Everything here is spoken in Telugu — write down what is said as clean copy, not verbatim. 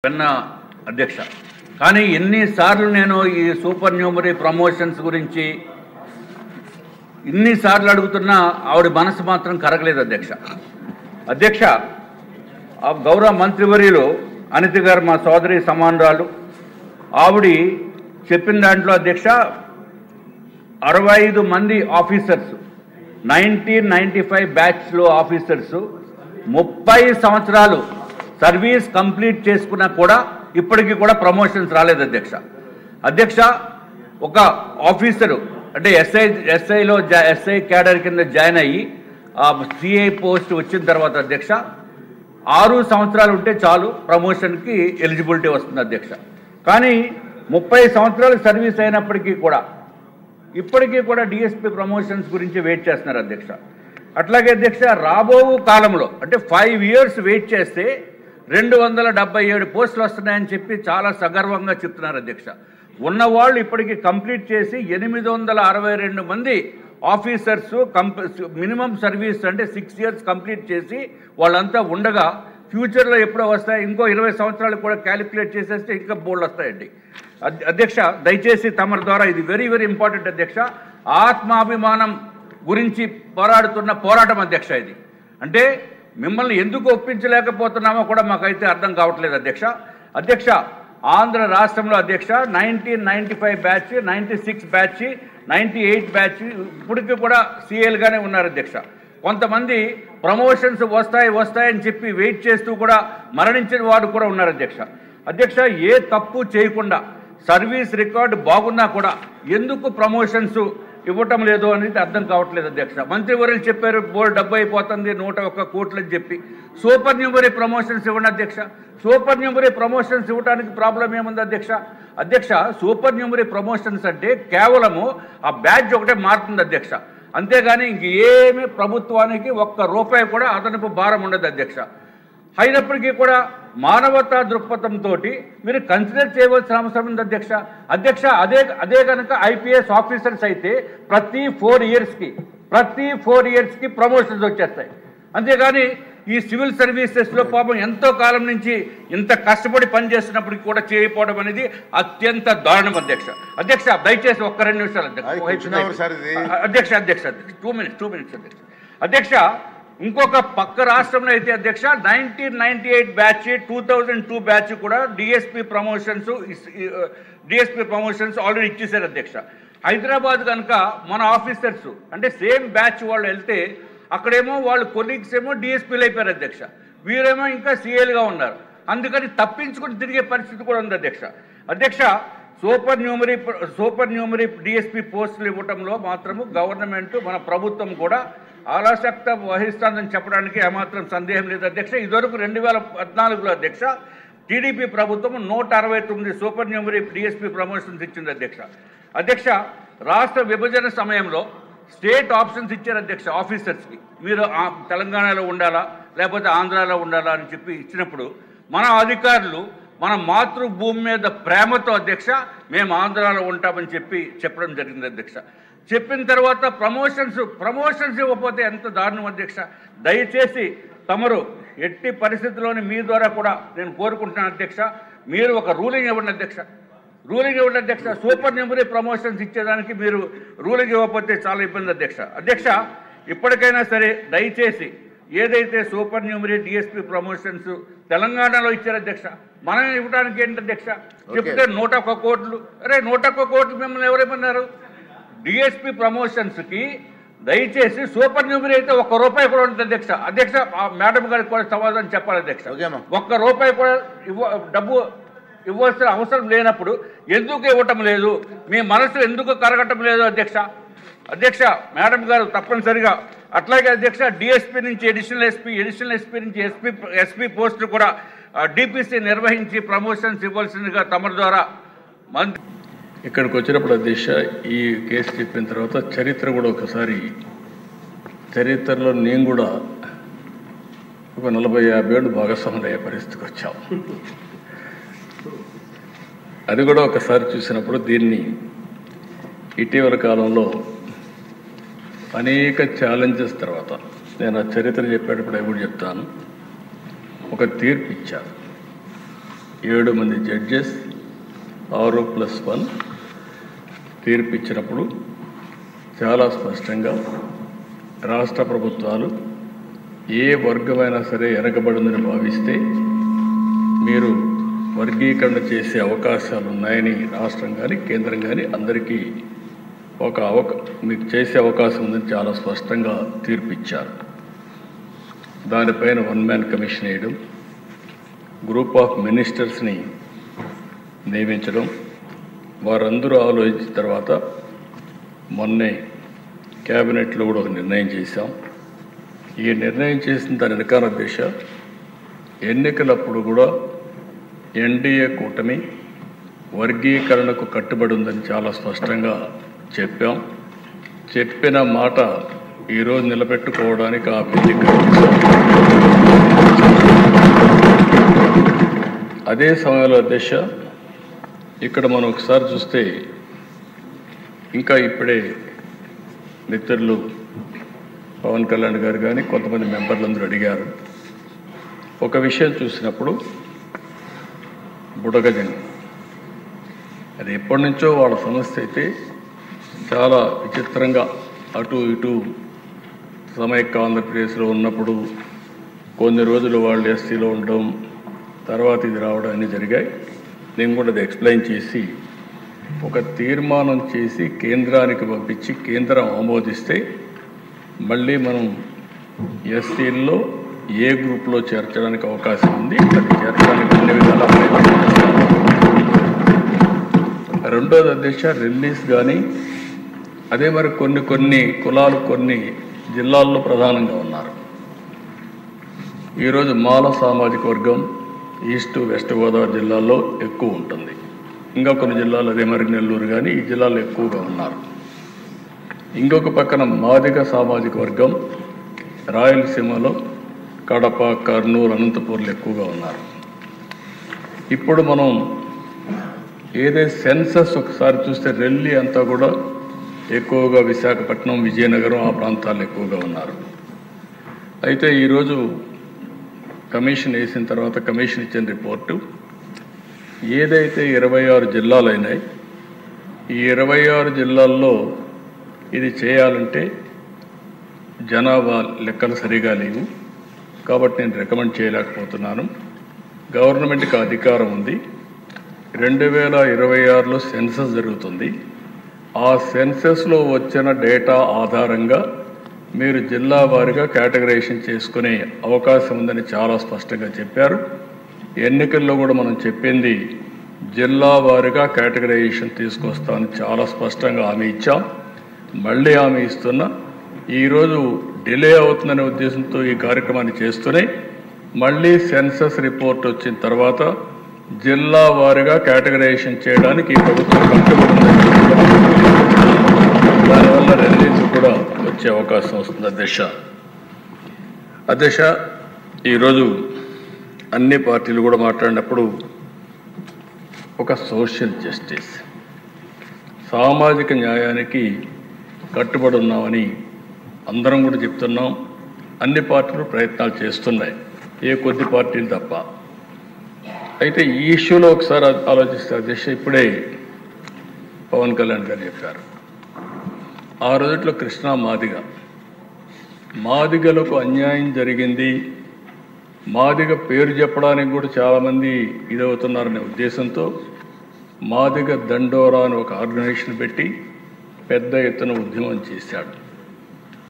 పెన్న అధ్యక్ష కానీ ఎన్నిసార్లు నేను ఈ సూపర్ న్యూమరీ ప్రమోషన్స్ గురించి ఇన్నిసార్లు అడుగుతున్నా ఆవిడ మనసు మాత్రం కరగలేదు అధ్యక్ష గౌరవ మంత్రివర్యులు అనిత గారు మా సోదరి సమానురాలు ఆవిడ చెప్పిన దాంట్లో అధ్యక్ష 65 మంది ఆఫీసర్స్ 1995 బ్యాచ్లో ఆఫీసర్స్ 30 సంవత్సరాలు సర్వీస్ కంప్లీట్ చేసుకున్నా కూడా ఇప్పటికీ కూడా ప్రమోషన్స్ రాలేదు అధ్యక్ష ఒక ఆఫీసరు అంటే ఎస్ఐలో ఎస్ఐ క్యాడర్ కింద జాయిన్ అయ్యి సిఐ పోస్ట్ వచ్చిన తర్వాత అధ్యక్ష 6 సంవత్సరాలు ఉంటే చాలు ప్రమోషన్కి ఎలిజిబిలిటీ వస్తుంది అధ్యక్ష కానీ 30 సంవత్సరాలు సర్వీస్ అయినప్పటికీ కూడా ఇప్పటికీ కూడా డిఎస్పీ ప్రమోషన్స్ గురించి వెయిట్ చేస్తున్నారు అధ్యక్ష అట్లాగే అధ్యక్ష రాబో కాలంలో అంటే 5 ఇయర్స్ వెయిట్ చేస్తే 277 పోస్టులు వస్తున్నాయని చెప్పి చాలా సగర్వంగా చెప్తున్నారు అధ్యక్ష ఉన్నవాళ్ళు ఇప్పటికీ కంప్లీట్ చేసి 862 మంది ఆఫీసర్స్ మినిమం సర్వీస్ అంటే 6 ఇయర్స్ కంప్లీట్ చేసి వాళ్ళంతా ఉండగా ఫ్యూచర్లో ఎప్పుడో వస్తాయి ఇంకో 20 సంవత్సరాలు కూడా క్యాలిక్యులేట్ చేసేస్తే ఇంకా బోల్డ్ వస్తాయండి అధ్యక్ష దయచేసి తమ ద్వారా ఇది వెరీ వెరీ ఇంపార్టెంట్ అధ్యక్ష ఆత్మాభిమానం గురించి పోరాడుతున్న పోరాటం అధ్యక్ష ఇది అంటే మిమ్మల్ని ఎందుకు ఒప్పించలేకపోతున్నామో కూడా మాకైతే అర్థం కావట్లేదు అధ్యక్ష ఆంధ్ర రాష్ట్రంలో అధ్యక్ష 1995 బ్యాచ్ 96 బ్యాచ్ 98 బ్యాచ్ ఇప్పటికీ కూడా సీఎల్గానే ఉన్నారు అధ్యక్ష కొంతమంది ప్రమోషన్స్ వస్తాయని చెప్పి వెయిట్ చేస్తూ కూడా మరణించిన వారు కూడా ఉన్నారు అధ్యక్ష ఏ తప్పు చేయకుండా సర్వీస్ రికార్డు బాగున్నా కూడా ఎందుకు ప్రమోషన్స్ ఇవ్వటం లేదు అనేది అర్థం కావట్లేదు అధ్యక్ష మంత్రివర్యులు చెప్పారు బోర్డు డబ్బు అయిపోతుంది 101 కోట్లు అని చెప్పి సూపర్ న్యూమరీ ప్రమోషన్స్ ఇవ్వండి అధ్యక్ష సూపర్ న్యూమరీ ప్రమోషన్స్ ఇవ్వడానికి ప్రాబ్లం ఏముంది అధ్యక్ష సూపర్ న్యూమరీ ప్రమోషన్స్ అంటే కేవలము ఆ బ్యాడ్జ్ ఒకటే మారుతుంది అధ్యక్ష అంతేగాని ఇంక ఏమి ప్రభుత్వానికి ₹1 కూడా అదనపు భారం ఉండదు అధ్యక్ష అయినప్పటికీ కూడా మానవతా దృక్పథంతో మీరు కన్సిడర్ చేయవలసిన అవసరం ఉంది అధ్యక్ష అదే కనుక ఐపీఎస్ ఆఫీసర్స్ అయితే ప్రతి 4 ఇయర్స్కి ప్రమోషన్స్ వచ్చేస్తాయి అంతేగాని ఈ సివిల్ సర్వీసెస్లో పాపం ఎంతో కాలం నుంచి ఇంత కష్టపడి పనిచేస్తున్నప్పటికీ కూడా చేయకపోవడం అనేది అత్యంత దారుణం అధ్యక్ష దయచేసి 2 నిమిషాలు అధ్యక్ష 2 మినిట్స్ అధ్యక్ష ఇంకొక పక్క రాష్ట్రంలో అయితే అధ్యక్ష 1998 బ్యాచ్ 2002 బ్యాచ్ కూడా డిఎస్పీ ప్రమోషన్స్ ఆల్రెడీ ఇచ్చేశారు అధ్యక్ష హైదరాబాద్ కనుక మన ఆఫీసర్స్ అంటే సేమ్ బ్యాచ్ వాళ్ళు వెళ్తే అక్కడేమో వాళ్ళు కొలీగ్స్ ఏమో డిఎస్పీలు అయిపోయారు వీరేమో ఇంకా సీఏలుగా ఉన్నారు అందుకని తప్పించుకుని తిరిగే పరిస్థితి కూడా ఉంది అధ్యక్ష సూపర్ న్యూమరీ డిఎస్పీ పోస్టులు ఇవ్వటంలో మాత్రము గవర్నమెంట్ మన ప్రభుత్వం కూడా ఆలస్యత వహిస్తుందని చెప్పడానికి ఏమాత్రం సందేహం లేదు అధ్యక్ష ఇదివరకు 2014లో అధ్యక్ష టీడీపీ ప్రభుత్వం 169 సూపర్ న్యూమరీ డిఎస్పీ ప్రమోషన్స్ ఇచ్చింది అధ్యక్ష రాష్ట్ర విభజన సమయంలో స్టేట్ ఆప్షన్స్ ఇచ్చారు అధ్యక్ష ఆఫీసర్స్కి మీరు తెలంగాణలో ఉండాలా లేకపోతే ఆంధ్రాలో ఉండాలా అని చెప్పి ఇచ్చినప్పుడు మన అధికారులు మన మాతృభూమి మీద ప్రేమతో అధ్యక్ష మేము ఆంధ్రాలో ఉంటామని చెప్పడం జరిగింది చెప్పిన తర్వాత ప్రమోషన్స్ ఇవ్వకపోతే ఎంత దారుణం అధ్యక్ష దయచేసి తమరు ఎట్టి పరిస్థితుల్లోని మీ ద్వారా కూడా నేను కోరుకుంటున్నాను అధ్యక్ష మీరు ఒక రూలింగ్ ఇవ్వండి అధ్యక్ష సూపర్ న్యూమరీ ప్రమోషన్స్ ఇచ్చేదానికి మీరు రూలింగ్ ఇవ్వకపోతే చాలా ఇబ్బంది అధ్యక్ష ఇప్పటికైనా సరే దయచేసి ఏదైతే సూపర్ న్యూమరీ డిఎస్పీ ప్రమోషన్స్ తెలంగాణలో ఇచ్చారు అధ్యక్ష మనం ఇవ్వడానికి ఏంటి అధ్యక్ష చెప్తే 101 కోట్లు 101 కోట్లు మిమ్మల్ని ఎవరేమన్నారు డిఎస్పీ ప్రమోషన్స్కి దయచేసి సూపర్ న్యూమరీ అయితే ₹1 కూడా ఉంటుంది అధ్యక్ష మేడం గారికి కూడా సమాధానం చెప్పాలి అధ్యక్ష ₹1 కూడా డబ్బు ఇవ్వాల్సిన అవసరం లేనప్పుడు ఎందుకు ఇవ్వటం లేదు మీ మనసు ఎందుకు కరగటం లేదు అధ్యక్ష మేడం గారు తప్పనిసరిగా అట్లాగే అధ్యక్ష డిఎస్పీ నుంచి ఎడిషనల్ ఎస్పీ నుంచి ఎస్పీ పోస్టులు కూడా డిపిసి నిర్వహించి ప్రమోషన్స్ ఇవ్వాల్సిందిగా తమ ద్వారా ఇక్కడికి వచ్చినప్పుడు అధ్యక్ష ఈ కేసు చెప్పిన తర్వాత చరిత్ర కూడా ఒకసారి చరిత్రలో నేను కూడా ఒక 40-50 ఏళ్ళు భాగస్వాములు అయ్యే పరిస్థితికి వచ్చాం అది కూడా ఒకసారి చూసినప్పుడు దీన్ని ఇటీవల కాలంలో అనేక ఛాలెంజెస్ తర్వాత నేను ఆ చరిత్ర చెప్పేటప్పుడు కూడా చెప్తాను ఒక తీర్పు ఇచ్చారు 7 మంది జడ్జెస్ 6+1 తీర్పు ఇచ్చినప్పుడు చాలా స్పష్టంగా రాష్ట్ర ప్రభుత్వాలు ఏ వర్గమైనా సరే వెనకబడిందని భావిస్తే మీరు వర్గీకరణ చేసే అవకాశాలు ఉన్నాయని రాష్ట్రం కానీ కేంద్రం కానీ అందరికీ మీకు చేసే అవకాశం ఉందని చాలా స్పష్టంగా తీర్పు ఇచ్చారు. దానిపైన 1 మ్యాన్ కమిషన్ వేయడం, గ్రూప్ ఆఫ్ మినిస్టర్స్ని నియమించడం, వారందరూ ఆలోచించిన తర్వాత మొన్నే క్యాబినెట్లో కూడా ఒక నిర్ణయం చేశాం. ఈ నిర్ణయం చేసిన దాని వెనకాల దిశ ఎన్నికలప్పుడు కూడా ఎన్డీఏ కూటమి వర్గీకరణకు కట్టుబడి ఉందని చాలా స్పష్టంగా చెప్పాం. చెప్పిన మాట ఈరోజు నిలబెట్టుకోవడానికి ఆ బిల్లు అదే సమయంలో దిశ ఇక్కడ మనం ఒకసారి చూస్తే ఇంకా ఇప్పుడే మిత్రులు పవన్ కళ్యాణ్ గారు కానీ కొంతమంది మెంబర్లందరూ అడిగారు. ఒక విషయం చూసినప్పుడు బుడగజంగం అది ఎప్పటి నుంచో వాళ్ళ సమస్య అయితే చాలా విచిత్రంగా అటు ఇటు సమైక్య ఆంధ్రప్రదేశ్లో ఉన్నప్పుడు కొన్ని రోజులు వాళ్ళు ఎస్సీలో ఉండడం, తర్వాత ఇది రావడం అన్నీ జరిగాయి. నేను కూడా అది ఎక్స్ప్లెయిన్ చేసి ఒక తీర్మానం చేసి కేంద్రానికి పంపించి కేంద్రం ఆమోదిస్తే మళ్ళీ మనం ఎస్సీల్లో ఏ గ్రూప్లో చేర్చడానికి అవకాశం ఉంది. అది చేర్చడానికి అన్ని విధాలా రెండోది అధ్యక్ష రిలీజ్ కానీ అదే మరి కొన్ని కులాలు కొన్ని జిల్లాల్లో ప్రధానంగా ఉన్నారు. ఈరోజు మాల సామాజిక వర్గం ఈస్ట్ వెస్ట్ గోదావరి జిల్లాల్లో ఎక్కువ ఉంటుంది. ఇంకా కొన్ని జిల్లాలు అదే మరి నెల్లూరు కానీ ఈ జిల్లాలో ఎక్కువగా ఉన్నారు. ఇంకొక పక్కన మాదిగ సామాజిక వర్గం రాయలసీమలో కడప, కర్నూలు, అనంతపూర్లు ఎక్కువగా ఉన్నారు. ఇప్పుడు మనం ఏదైతే సెన్సస్ ఒకసారి చూస్తే రెల్లి అంతా కూడా ఎక్కువగా విశాఖపట్నం, విజయనగరం ఆ ప్రాంతాల్లో ఎక్కువగా ఉన్నారు. అయితే ఈరోజు కమిషన్ వేసిన తర్వాత కమిషన్ ఇచ్చిన రిపోర్టు ఏదైతే 26 జిల్లాలు అయినాయి, ఈ 26 జిల్లాల్లో ఇది చేయాలంటే జనాభా లెక్కలు సరిగా లేవు కాబట్టి నేను రికమెండ్ చేయలేకపోతున్నాను. గవర్నమెంట్కి అధికారం ఉంది. 2026లో సెన్సస్ జరుగుతుంది. ఆ సెన్సస్లో వచ్చిన డేటా ఆధారంగా మీరు జిల్లా వారీగా కేటగరైజేషన్ చేసుకునే అవకాశం ఉందని చాలా స్పష్టంగా చెప్పారు. ఎన్నికల్లో కూడా మనం చెప్పింది జిల్లా వారీగా కేటగరైజేషన్ తీసుకొస్తామని చాలా స్పష్టంగా హామీ ఇచ్చాం. మళ్ళీ హామీ ఇస్తున్నా. ఈరోజు డిలే అవుతుందనే ఉద్దేశంతో ఈ కార్యక్రమాన్ని చేస్తూనే మళ్ళీ సెన్సస్ రిపోర్ట్ వచ్చిన తర్వాత జిల్లా వారీగా కేటగరైజేషన్ చేయడానికి ఈ ప్రభుత్వం కట్టుబడి ఉందని దానివల్ల రిలీజ్ కూడా వచ్చే అవకాశం వస్తుంది. అధ్యక్ష ఈరోజు అన్ని పార్టీలు కూడా మాట్లాడినప్పుడు ఒక సోషల్ జస్టిస్ సామాజిక న్యాయానికి కట్టుబడి ఉన్నామని అందరం కూడా చెప్తున్నాం. అన్ని పార్టీలు ప్రయత్నాలు చేస్తున్నాయి, ఏ కొద్ది పార్టీలు తప్ప. అయితే ఈ ఇష్యూలో ఒకసారి ఆలోచిస్తే అధ్యక్ష ఇప్పుడే పవన్ కళ్యాణ్ గారు చెప్పారు, ఆ రోజుట్లో కృష్ణా మాదిగలకు అన్యాయం జరిగింది, మాదిగ పేరు చెప్పడానికి కూడా చాలామంది ఇదవుతున్నారనే ఉద్దేశంతో మాదిగ దండోరా అని ఒక ఆర్గనైజేషన్ పెట్టి పెద్ద ఎత్తున ఉద్యమం చేశాడు.